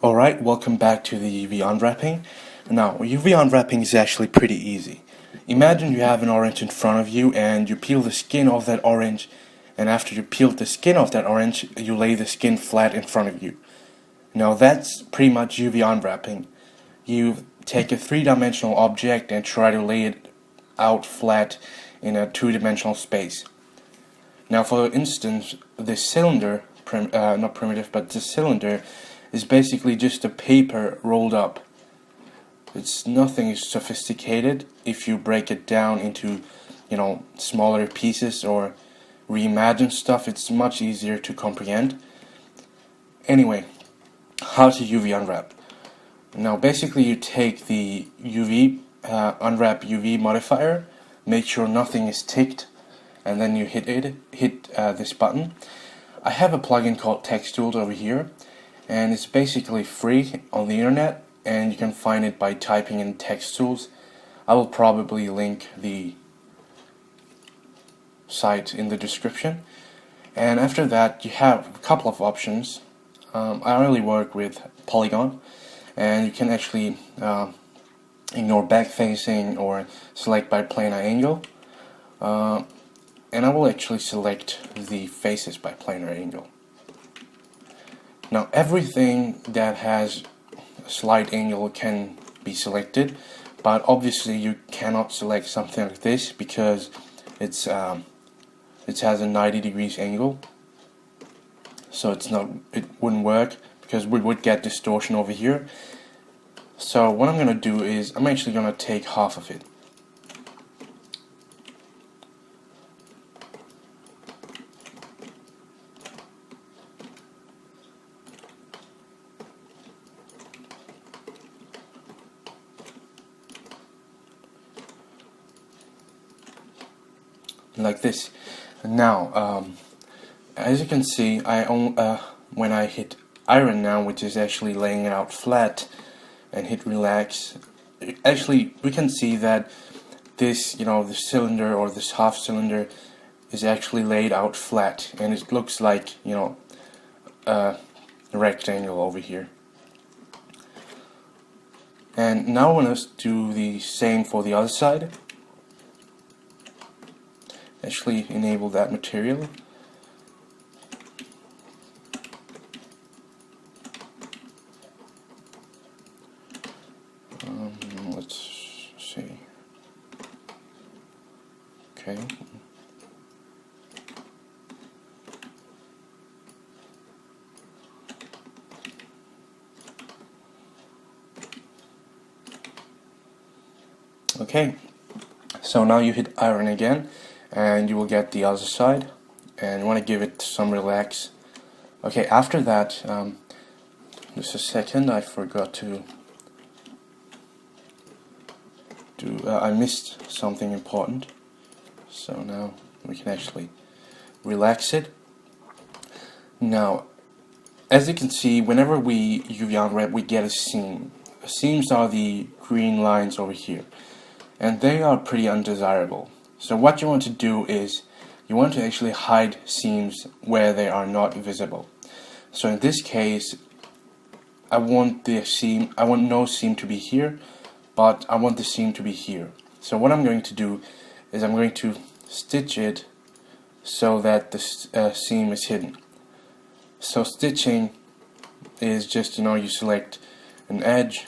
Alright, welcome back to the UV unwrapping. Now, UV unwrapping is actually pretty easy. Imagine you have an orange in front of you and you peel the skin off that orange, and after you peel the skin off that orange, you lay the skin flat in front of you. Now that's pretty much UV unwrapping. You take a three-dimensional object and try to lay it out flat in a two-dimensional space. Now for instance, this cylinder, not primitive, but this cylinder is basically just a paper rolled up. It's nothing sophisticated if you break it down into, smaller pieces or reimagine stuff. It's much easier to comprehend. Anyway, how to UV unwrap. Now basically you take the unwrap UV modifier, make sure nothing is ticked, and then you hit this button. I have a plugin called Text Tools over here, and it's basically free on the internet, and you can find it by typing in Text Tools. I will probably link the site in the description. And after that you have a couple of options. I only work with polygon, and you can actually ignore back facing or select by planar angle. And I will actually select the faces by planar angle. Now everything that has a slight angle can be selected, but obviously you cannot select something like this because it has a 90 degrees angle, so it wouldn't work because we would get distortion over here. So what I'm gonna do is I'm actually gonna take half of it. Like this. Now, as you can see, when I hit iron now, which is actually laying it out flat, and hit relax, actually we can see that this, the cylinder or this half cylinder is actually laid out flat, and it looks like, a rectangle over here. And now I want to do the same for the other side. Actually enable that material. Let's see. Okay. Okay. So now you hit iron again, and you will get the other side, and you want to give it some relax. Okay, after that, just a second, I forgot to do, I missed something important, so now we can actually relax it. Now, as you can see, whenever we UV unwrap, we get a seam. Seams are the green lines over here, and they are pretty undesirable. So what you want to do is you want to actually hide seams where they are not visible. So in this case, I want no seam to be here, but I want the seam to be here. So what I'm going to do is I'm going to stitch it so that the seam is hidden. So stitching is just, you select an edge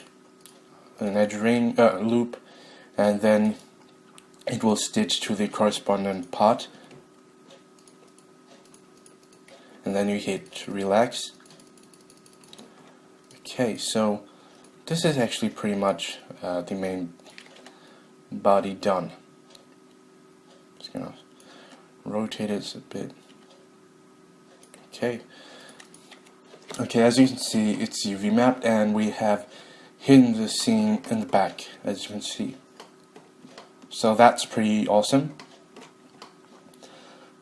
ring loop, and then it will stitch to the corresponding part, and then you hit relax. Okay, so this is actually pretty much the main body done. Just gonna rotate it a bit. Okay, as you can see, it's UV mapped, and we have hidden the seam in the back, as you can see. So that's pretty awesome.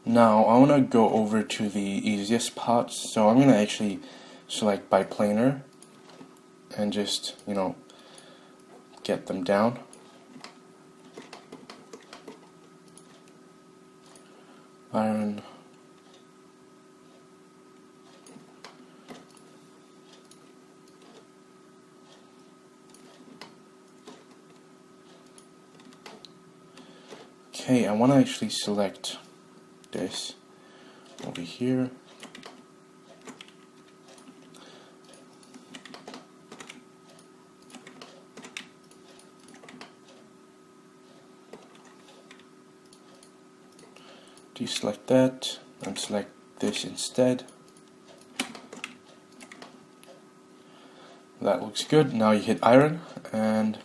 Now I want to go over to the easiest parts, so I'm going to actually select by planar and just, get them down. Iron. Okay, I want to actually select this over here. Deselect that and select this instead. That looks good. Now you hit iron, and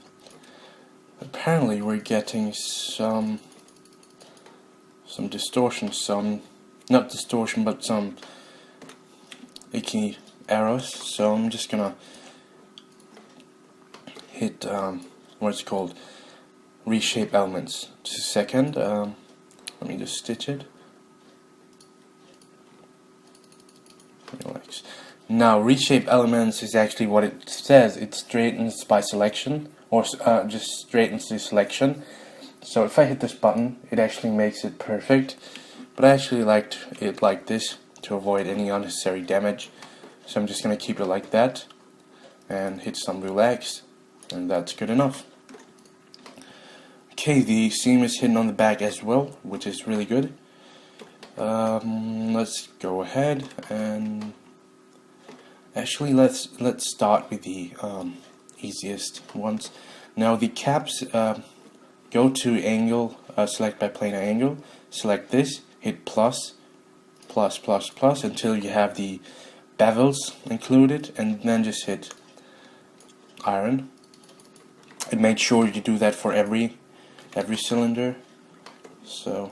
apparently we're getting some distortion, not distortion, but some icky arrows. So I'm just gonna hit what's called reshape elements. Just a second. Let me just stitch it. Relax. Now, reshape elements is actually what it says. It straightens by selection, or just straightens the selection. So if I hit this button, it actually makes it perfect. But I actually liked it like this to avoid any unnecessary damage. So I'm just going to keep it like that and hit some relax, and that's good enough. Okay, the seam is hidden on the back as well, which is really good. Let's go ahead and actually let's start with the easiest ones. Now the caps, go to angle, select by planar angle, select this, hit plus until you have the bevels included, and then just hit iron. And make sure you do that for every cylinder. So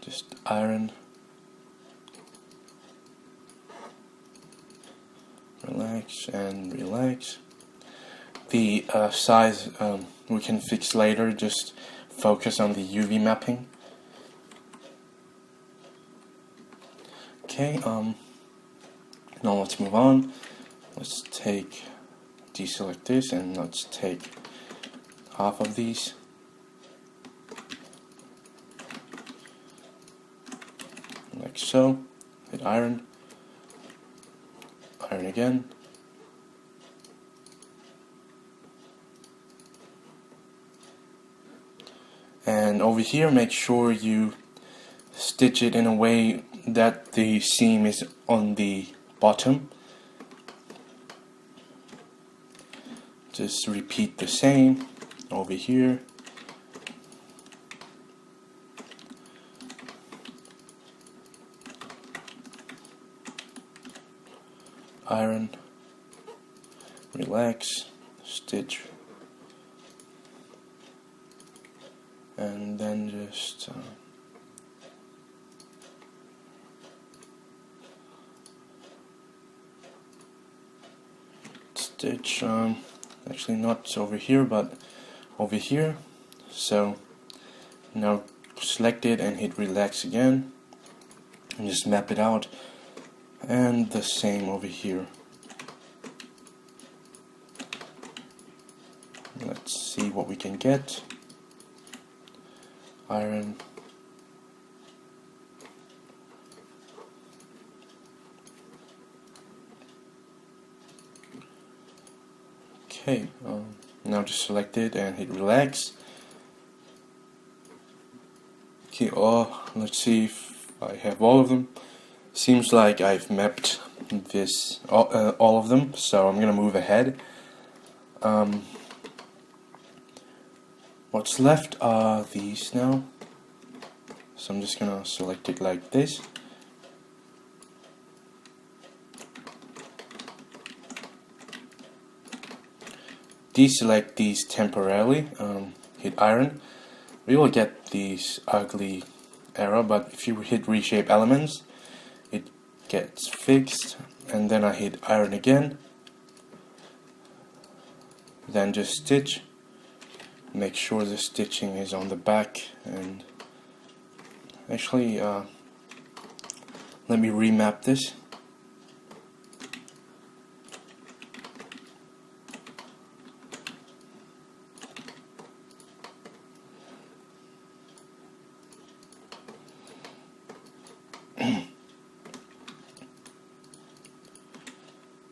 just iron, relax and relax. The size we can fix later, just focus on the UV mapping. Okay, now let's move on. Let's deselect this, and let's take half of these. Like so. Hit iron. Iron again. And over here, make sure you stitch it in a way that the seam is on the bottom. Just repeat the same over here. Iron, relax, stitch, and then just stitch, actually not over here but over here. So now select it and hit relax again and just map it out, and the same over here. Let's see what we can get. Iron, okay, now just select it and hit relax. Okay, let's see if I have all of them. Seems like I've mapped this all of them, so I'm gonna move ahead. What's left are these now, so I'm just gonna select it like this. Deselect these temporarily, hit iron. We will get these ugly arrow, but if you hit reshape elements, it gets fixed. And then I hit iron again, then just stitch. Make sure the stitching is on the back, and actually let me remap this.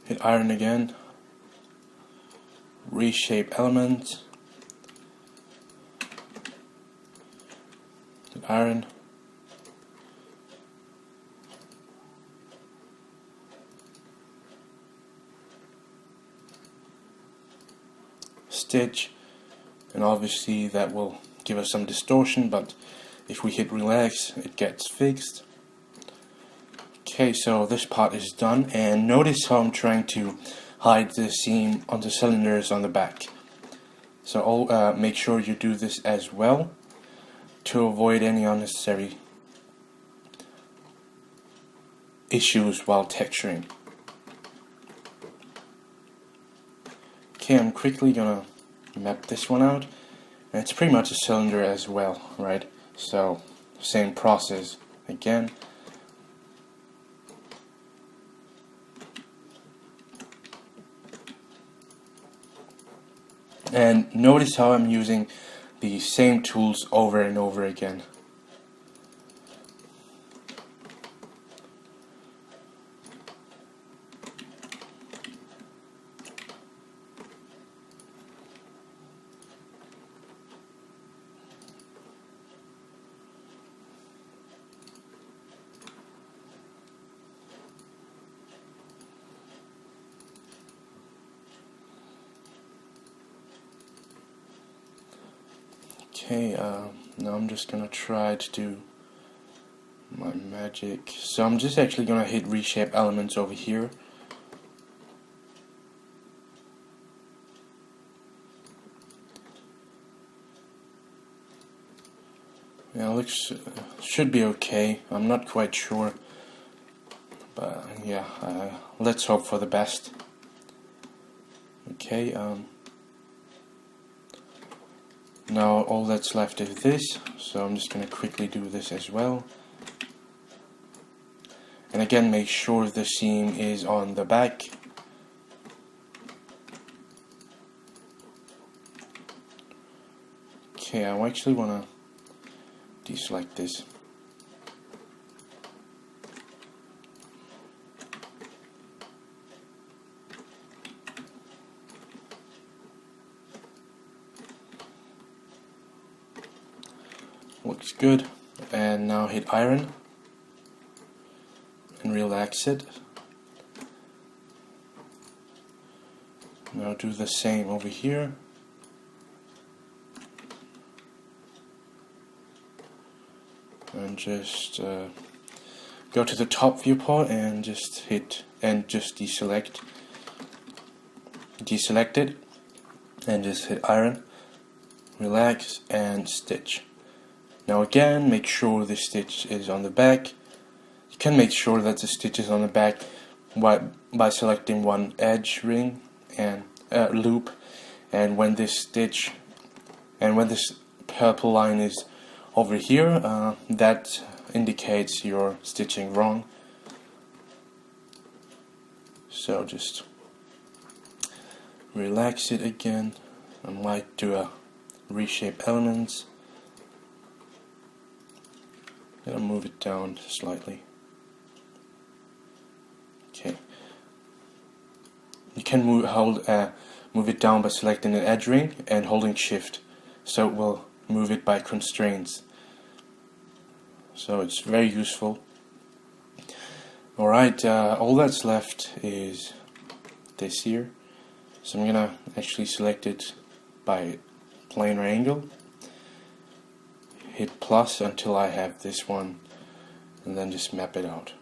Hit iron again, reshape element, iron. Stitch, and obviously that will give us some distortion, but if we hit relax it gets fixed. Okay, so this part is done, and notice how I'm trying to hide the seam on the cylinders on the back. So make sure you do this as well to avoid any unnecessary issues while texturing. Okay, I'm quickly gonna map this one out, and it's pretty much a cylinder as well, right? So same process again. And notice how I'm using the same tools over and over again. Okay, now I'm just gonna try to do my magic. So I'm just actually gonna hit reshape elements over here. Yeah, looks should be okay. I'm not quite sure, but yeah, let's hope for the best. Okay, now all that's left is this, so I'm just going to quickly do this as well. And again, make sure the seam is on the back. Okay, I actually want to deselect this. Looks good. And now hit iron and relax it. Now do the same over here. And just go to the top viewport and just hit and just deselect it and just hit iron, relax, and stitch. Now again, make sure the stitch is on the back. You can make sure that the stitch is on the back by selecting one edge ring and loop, and when this purple line is over here, that indicates you're stitching wrong. So just relax it again. I might do a reshape elements. I'll move it down slightly. Okay. You can move it down by selecting an edge ring and holding shift, so it will move it by constraints. So it's very useful. Alright, all that's left is this here. So I'm gonna actually select it by planar angle. Hit plus until I have this one, and then just map it out.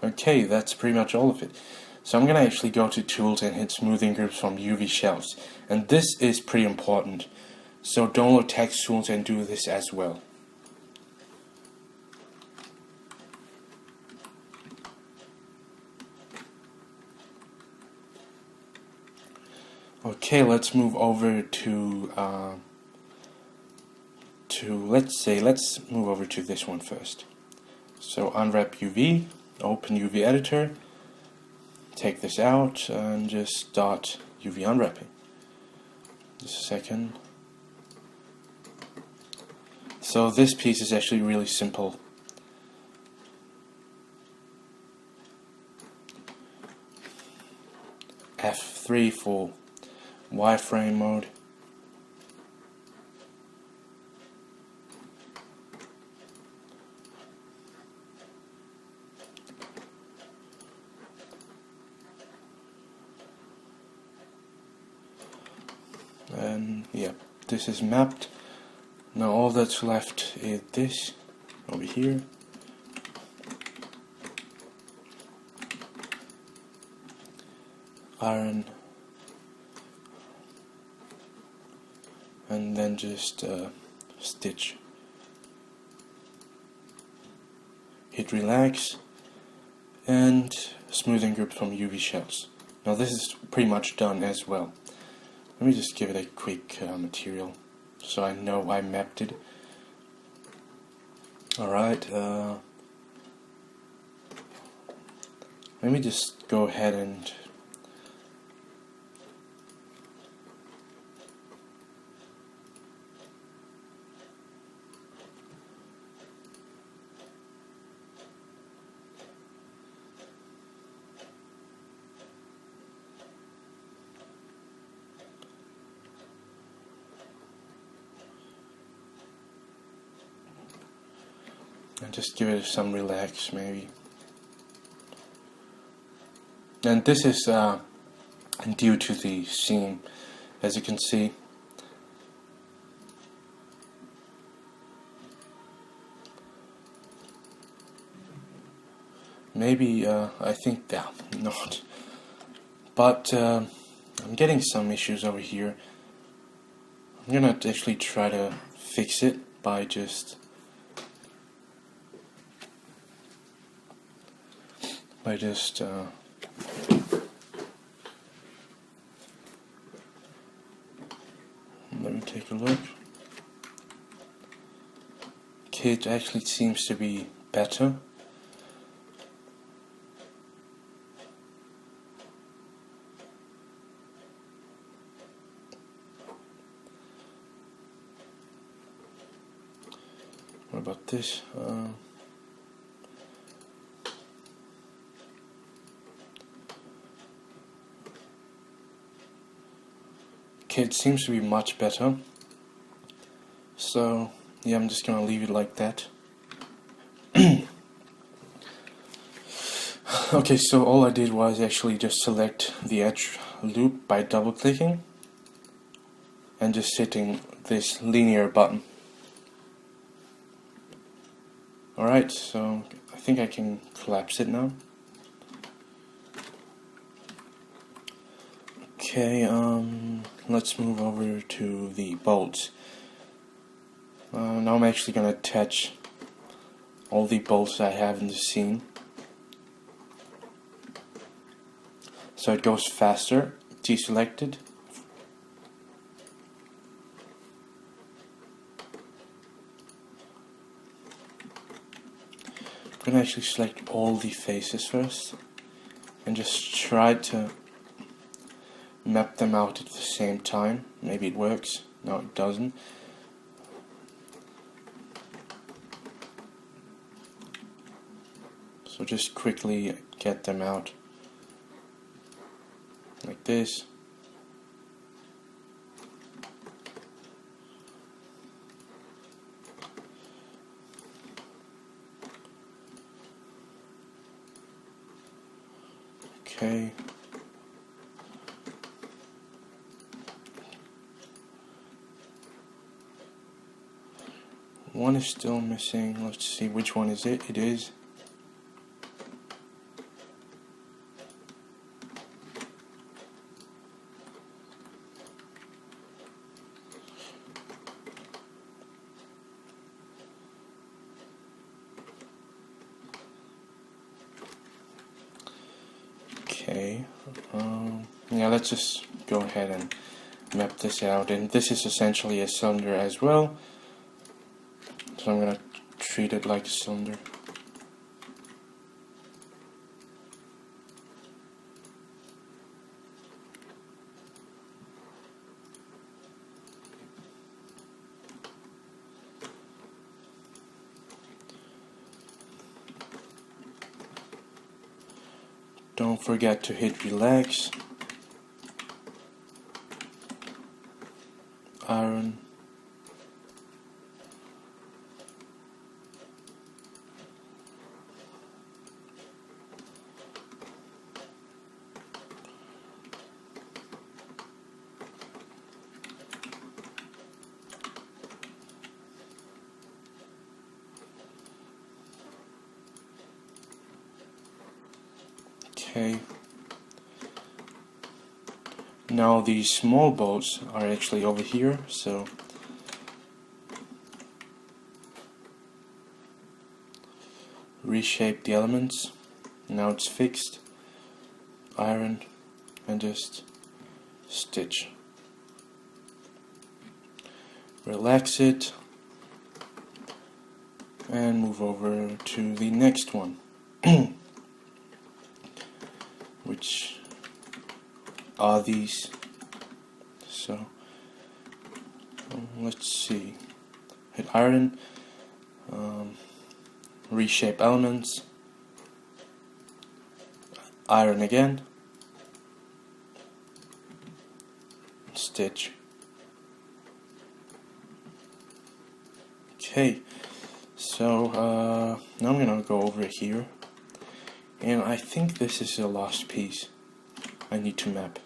Okay, that's pretty much all of it. So I'm gonna actually go to tools and hit smoothing groups from UV shells, and this is pretty important. So download text tools and do this as well. Okay, let's move over to let's move over to this one first. So unwrap UV, open UV editor, take this out, and just start UV unwrapping. Just a second. So this piece is actually really simple. F3 for wireframe mode. and yeah, this is mapped. Now all that's left is this over here. Iron, and then just stitch. Hit relax and smoothing group from UV shells. Now this is pretty much done as well. Let me just give it a quick material so I know I mapped it. Alright, let me just go ahead and just give it some relax maybe. And this is due to the seam, as you can see. Maybe I think not, but I'm getting some issues over here. I'm gonna actually try to fix it by just let me take a look. Okay, it actually seems to be better. What about this? Okay, it seems to be much better. So, yeah, I'm just gonna leave it like that. Okay, so all I did was actually just select the edge loop by double clicking and just hitting this linear button. Alright, so I think I can collapse it now. Okay, let's move over to the bolts. Now I'm actually going to attach all the bolts I have in the scene, so it goes faster. Deselected. I'm going to actually select all the faces first and just try to map them out at the same time. Maybe it works. No, it doesn't. So just quickly get them out like this. Okay. One is still missing. Let's see which one is it. It is. Okay. Yeah, let's just go ahead and map this out. And this is essentially a cylinder as well. So I'm gonna treat it like a cylinder. Don't forget to hit relax. Iron. Okay. Now these small bolts are actually over here, so reshape the elements. Now it's fixed. Iron and just stitch. Relax it and move over to the next one, which are these. So let's see. Hit iron, reshape elements, iron again, stitch. Okay, so now I'm gonna go over here, and I think this is a lost piece I need to map.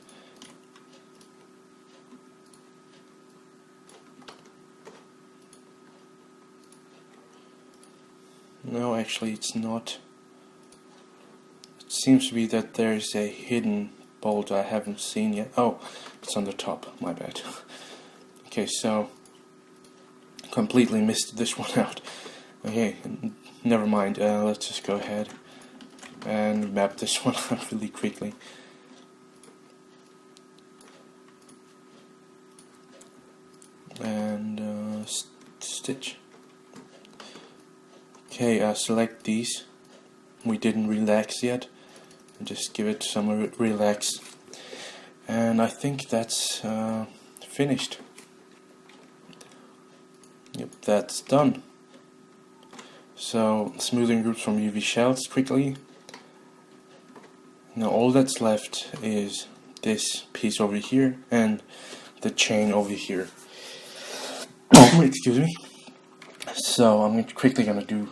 No, actually it's not. It seems to be that there's a hidden bolt I haven't seen yet. Oh, it's on the top, my bad. Okay, so completely missed this one out. Okay, never mind, let's just go ahead and map this one out really quickly. And stitch. Okay, select these. We didn't relax yet. Just give it some relax. And I think that's finished. Yep, that's done. So, smoothing groups from UV shells quickly. Now all that's left is this piece over here and the chain over here. Excuse me. So I'm quickly gonna do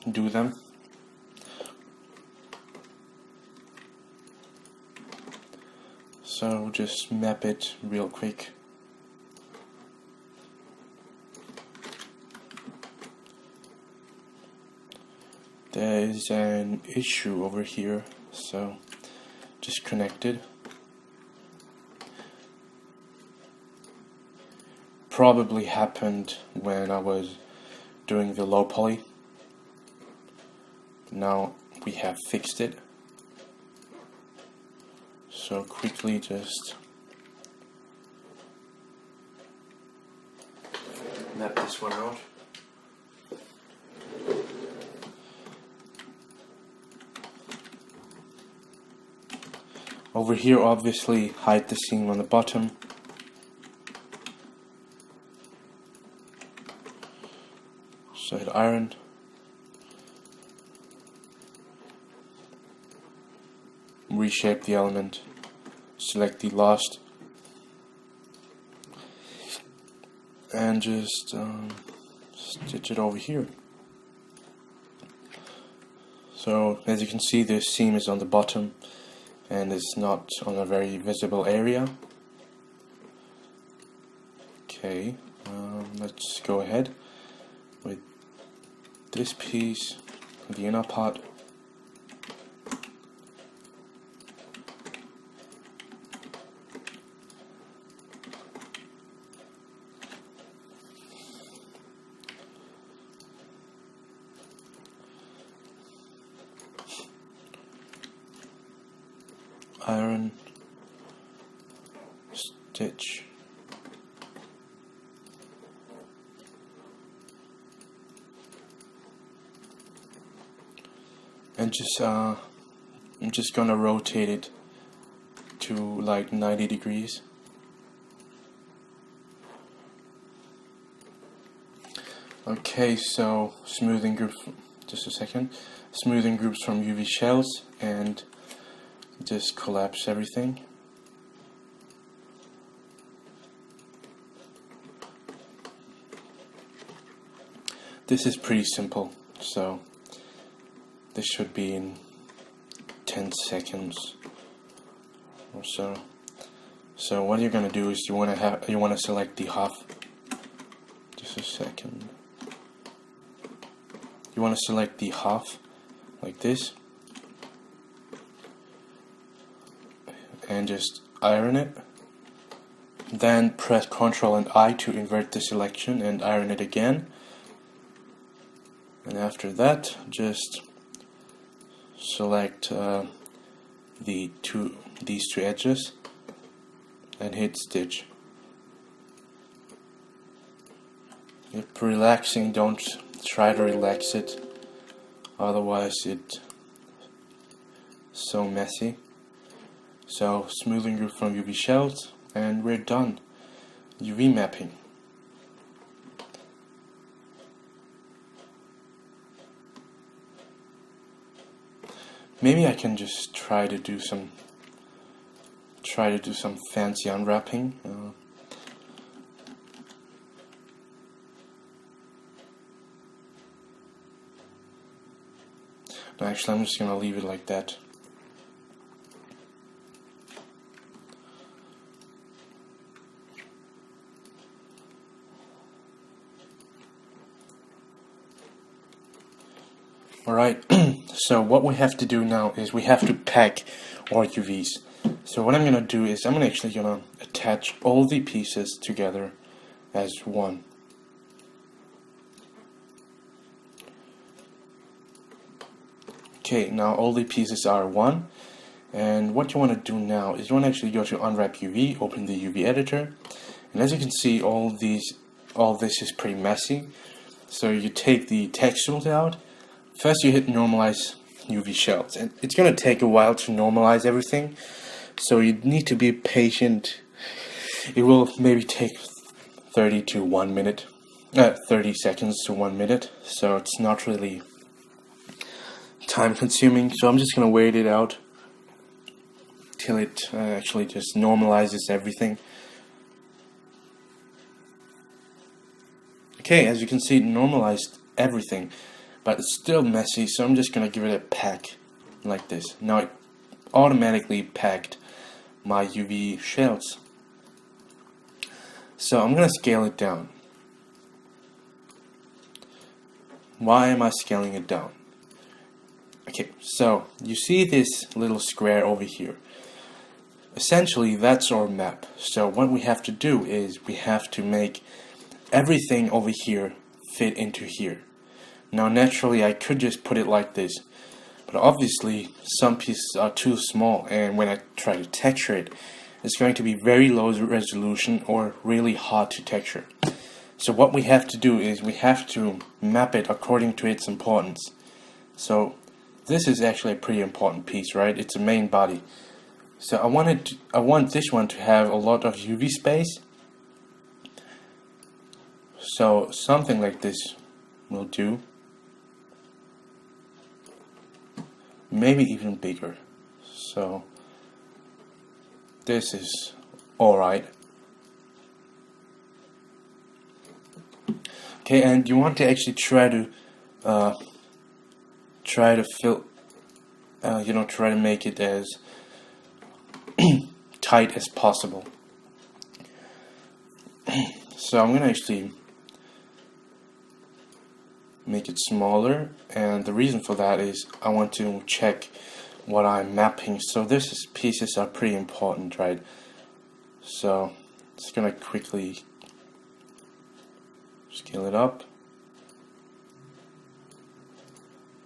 them. So just map it real quick. There is an issue over here, so just connect it. Probably happened when I was doing the low poly. Now we have fixed it. So quickly just map this one out. Over here, obviously hide the seam on the bottom. So hit iron. Reshape the element. Select the last. And just stitch it over here. So as you can see, this seam is on the bottom and it's not on a very visible area. Okay, let's go ahead with this piece, the inner part. Iron, stitch, and just I'm just gonna rotate it to like 90 degrees. Okay, so smoothing groups, just a second, smoothing groups from UV shells and just collapse everything. This is pretty simple, so this should be in 10 seconds or so. So what you're gonna do is you wanna select the half. Just a second. You wanna select the half like this. and just iron it. Then press Ctrl and I to invert the selection and iron it again. And after that, just select these two edges and hit stitch. If relaxing, don't try to relax it, otherwise it's so messy. So smoothing group from UV shells, and we're done. UV mapping. Maybe I can just try to do some fancy unwrapping. No, actually, I'm just gonna leave it like that. Alright, so what we have to do now is we have to pack our UVs. So what I'm going to do is I'm actually going to attach all the pieces together as one. Okay, now all the pieces are one, and what you want to do now is you want to actually go to Unwrap UV, open the UV editor, and as you can see all this is pretty messy. So you take the text tools out. First you hit normalize UV shells, and it's going to take a while to normalize everything, so you need to be patient. It will maybe take 30 seconds to 1 minute, so it's not really time consuming. So I'm just going to wait it out till it actually just normalizes everything. Okay, as you can see, it normalized everything, but it's still messy, so I'm just going to give it a pack like this. Now it automatically packed my UV shells. So I'm going to scale it down. Why am I scaling it down? Okay, so you see this little square over here. Essentially that's our map. So what we have to do is we have to make everything over here fit into here. Now naturally I could just put it like this, but obviously some pieces are too small, and when I try to texture it, it's going to be very low resolution or really hard to texture. So what we have to do is we have to map it according to its importance. So this is actually a pretty important piece, right? It's a main body. So I want this one to have a lot of UV space. So something like this will do. Maybe even bigger. So this is alright. Okay, and you want to actually try to try to make it as tight as possible. So I'm gonna actually make it smaller, and the reason for that is I want to check what I'm mapping. So these pieces are pretty important, right? So just gonna quickly scale it up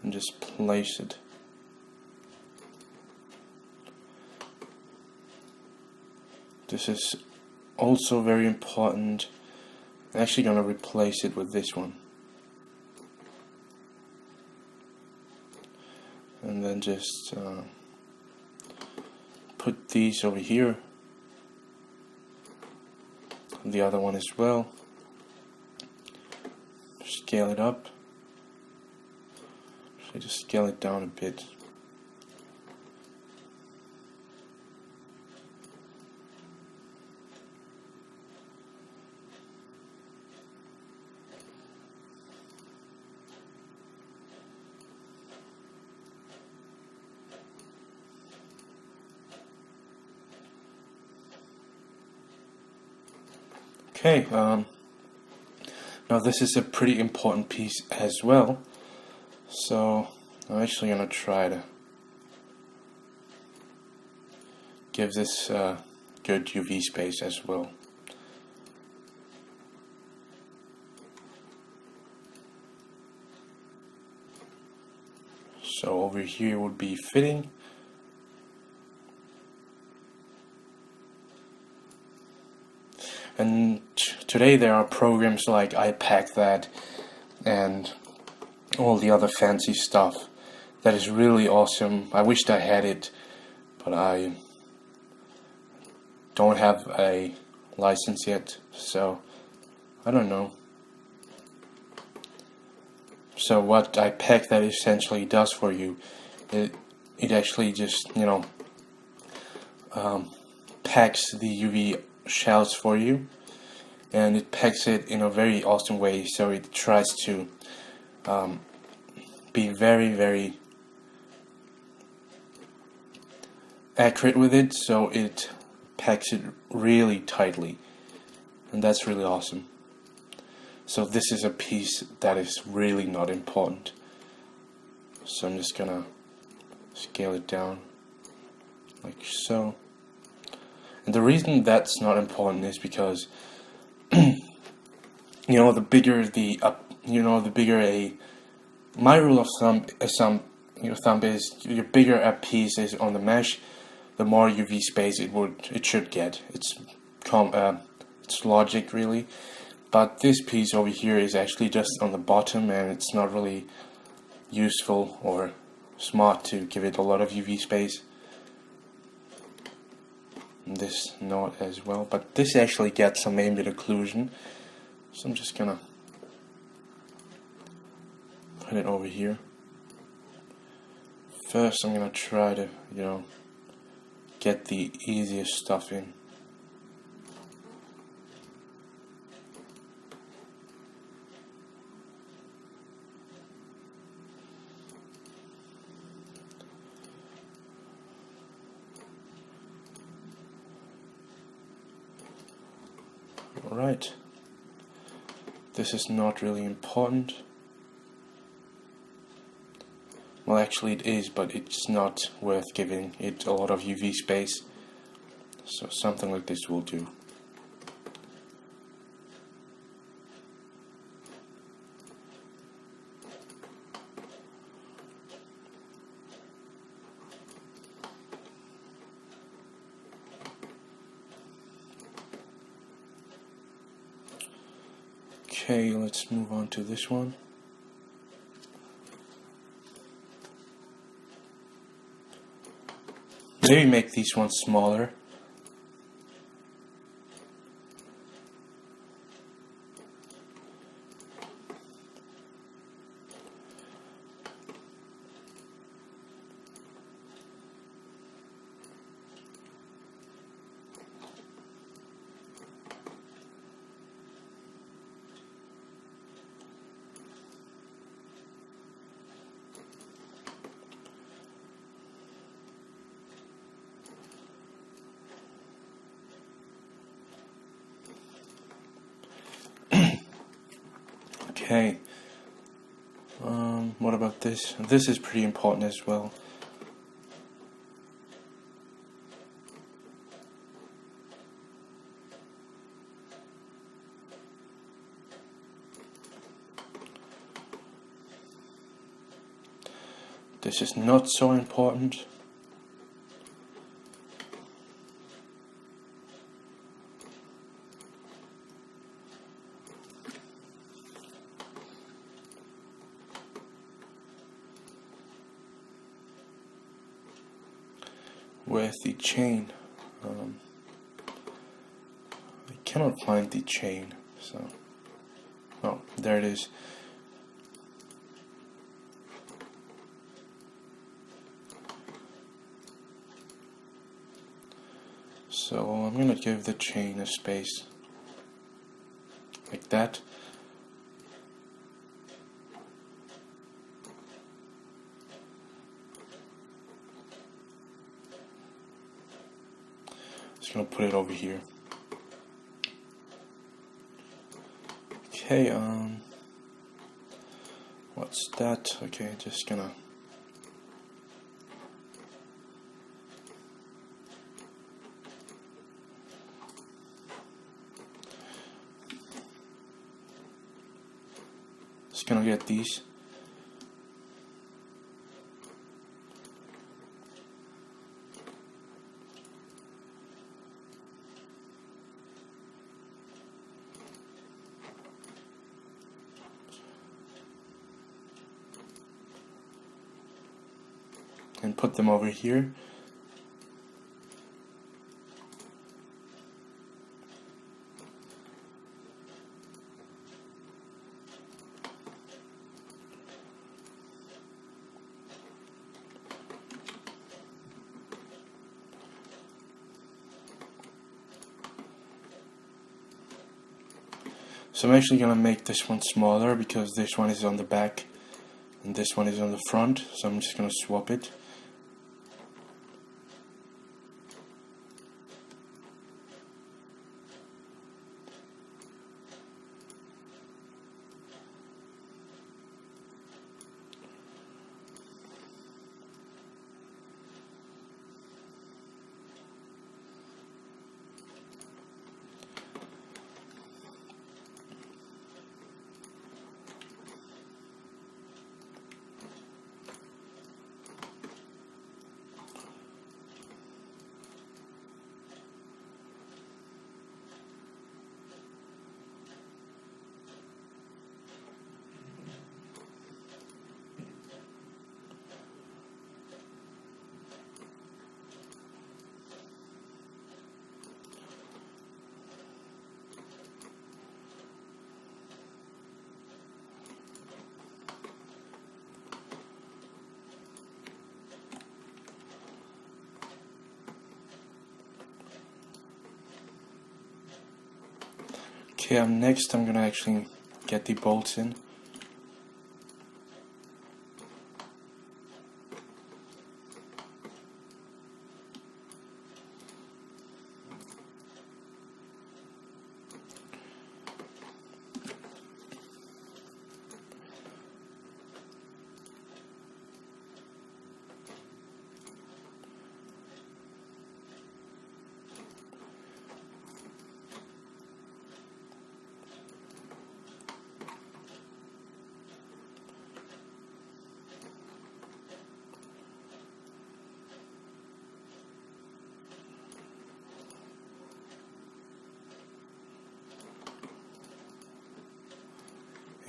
and just place it. This is also very important. I'm actually gonna replace it with this one. And then just put these over here, the other one as well. Scale it up. So just scale it down a bit. Okay, now this is a pretty important piece as well, so I'm actually going to try to gives this good UV space as well. So over here would be fitting. And today there are programs like iPack that and all the other fancy stuff that is really awesome. I wished I had it, but I don't have a license yet, so I don't know. So what iPack that essentially does for you, it actually just, you know, packs the UV shells for you, and it packs it in a very awesome way. So it tries to be very accurate with it, so it packs it really tightly, and that's really awesome. So this is a piece that is really not important, so I'm just gonna scale it down like so. And the reason that's not important is because the bigger my rule of thumb is the bigger a piece is on the mesh, the more UV space it should get. It's logic really, but this piece over here is actually just on the bottom, and it's not really useful or smart to give it a lot of UV space. This not as well, but this actually gets some ambient occlusion, so I'm just gonna put it over here. First I'm gonna try to, get the easiest stuff in. Alright, this is not really important. Well, actually it is, but it's not worth giving it a lot of UV space, so something like this will do. Okay, let's move on to this one. Maybe make these ones smaller. Okay, what about this? This is pretty important as well. This is not so important. Where's the chain? I cannot find the chain, so... Oh, there it is. So I'm gonna give the chain a space like that. Just gonna put it over here. Okay, what's that? Okay, just gonna Just gonna get these. And put them over here. So I'm actually going to make this one smaller because this one is on the back and this one is on the front, so I'm just going to swap it. Okay, next I'm gonna actually get the bolts in.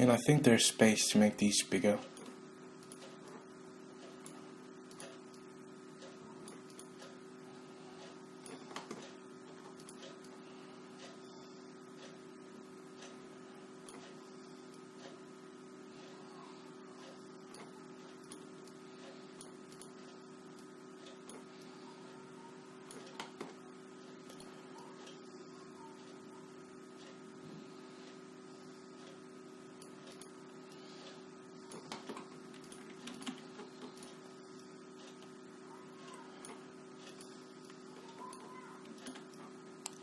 And I think there's space to make these bigger.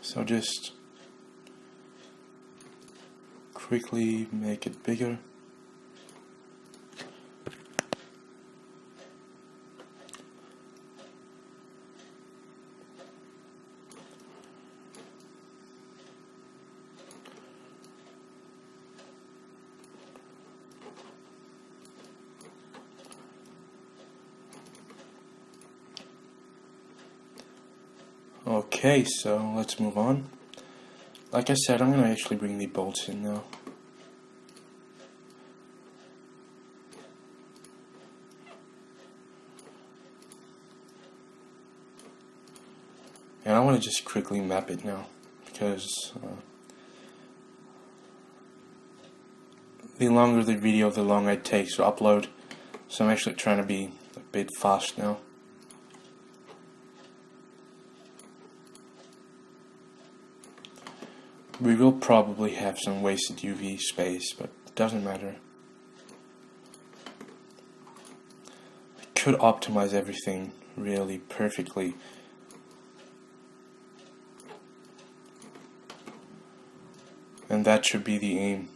So just quickly make it bigger. Okay, so let's move on. Like I said, I'm going to actually bring the bolts in now. And I want to just quickly map it now, because the longer the video, the longer it takes to upload. So I'm actually trying to be a bit fast now. We will probably have some wasted UV space, but it doesn't matter. I could optimize everything really perfectly. And that should be the aim.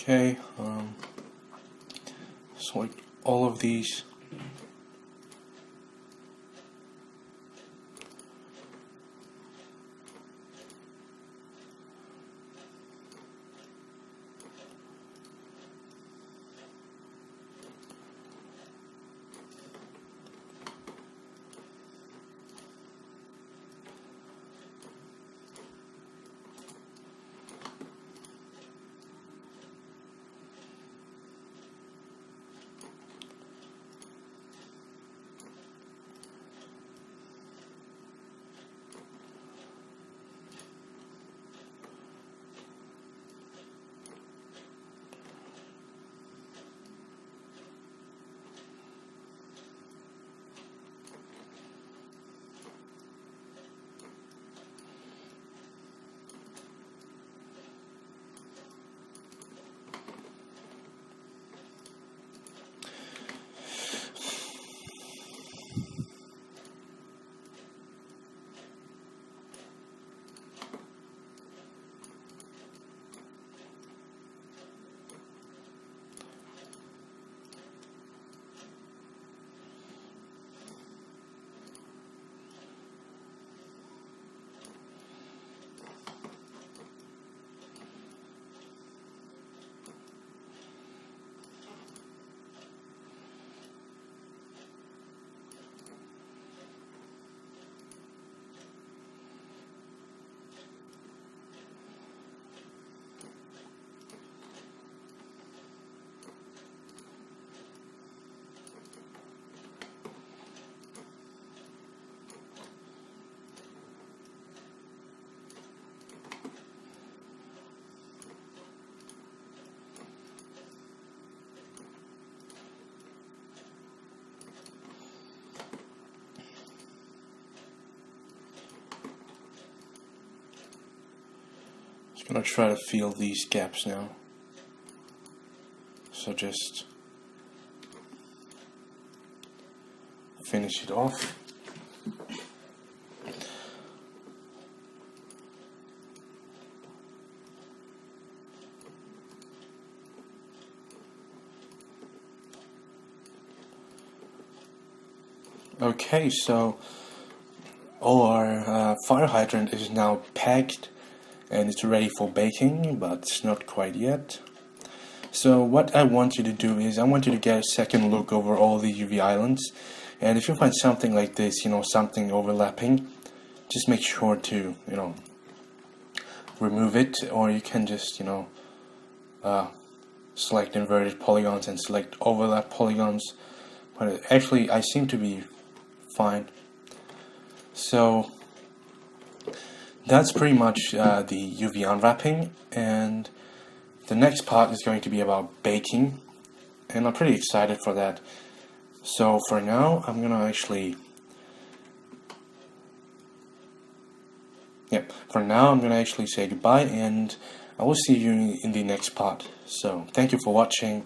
Okay, select all of these. Just gonna try to fill these gaps now. So just finish it off. Okay, so all our fire hydrant is now packed and it's ready for baking, but it's not quite yet. So what I want you to do is I want you to get a second look over all the UV islands, and if you find something like this, something overlapping, just make sure to remove it, or you can just select inverted polygons and select overlap polygons, but actually I seem to be fine. So that's pretty much the UV unwrapping, and the next part is going to be about baking, and I'm pretty excited for that. So for now I'm gonna actually say goodbye, and I will see you in the next part. So thank you for watching.